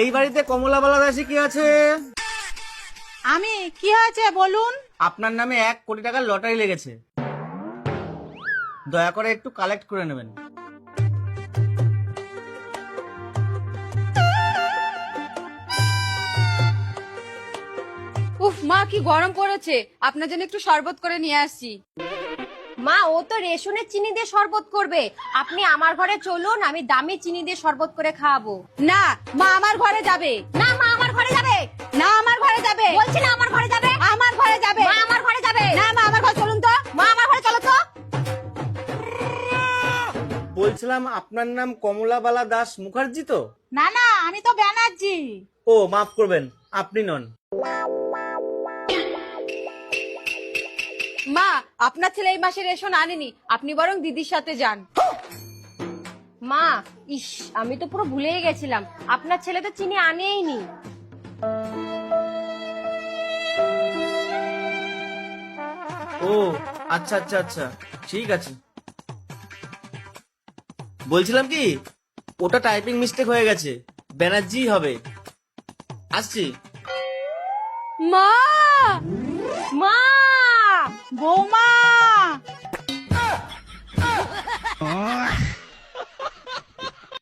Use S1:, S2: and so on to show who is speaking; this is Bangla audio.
S1: এই বাড়িতে কমলাবালা দাসী কি আছে?
S2: আমি, কি হয়েছে বলুন?
S1: আপনার নামে 1 কোটি টাকার লটারি লেগেছে, দয়া করে একটু কালেক্ট করে নেবেন।
S3: উফ মা, কি গরম পড়েছে, আপনার জন্য একটু শরবত করে নিয়ে আসছি।
S4: মা, ও তো রেশনের চিনি দিয়ে শরবত করবে। আপনি আমার ঘরে চলুন, আমি দামি চিনি দিয়ে শরবত করে খাওয়াবো।
S3: না মা, আমার ঘরে যাবে।
S4: না মা, আমার ঘরে যাবে।
S3: না আমার ঘরে যাবে।
S4: বলছি না, আমার ঘরে যাবে।
S3: আমার ঘরে যাবে।
S4: মা, আমার ঘরে যাবে।
S3: না মা, আমার ঘরে চলুন তো।
S4: মা, আমার ঘরে চলো তো।
S1: বলছিলাম আপনার নাম কমলাবালা দাস মুখার্জি তো?
S2: না না, আমি তো ব্যানার্জি।
S1: ও মাফ করবেন, আপনি নন।
S3: মা, আপনার ছেলে এই মাসে রেশন আনেনি, আপনি বরং দিদির সাথে যান।
S4: মা, ইস, আমি তো পুরো ভুলেই গেছিলাম, আপনার ছেলে তো চিনি আনেইনি।
S1: ও আচ্ছা আচ্ছা আচ্ছা, ঠিক আছে। বলছিলাম কি, ওটা টাইপিং মিস্টেক হয়ে গেছে, ব্যানার্জি হবে। আসছি।
S3: মা,
S4: মা,
S2: বৌমা।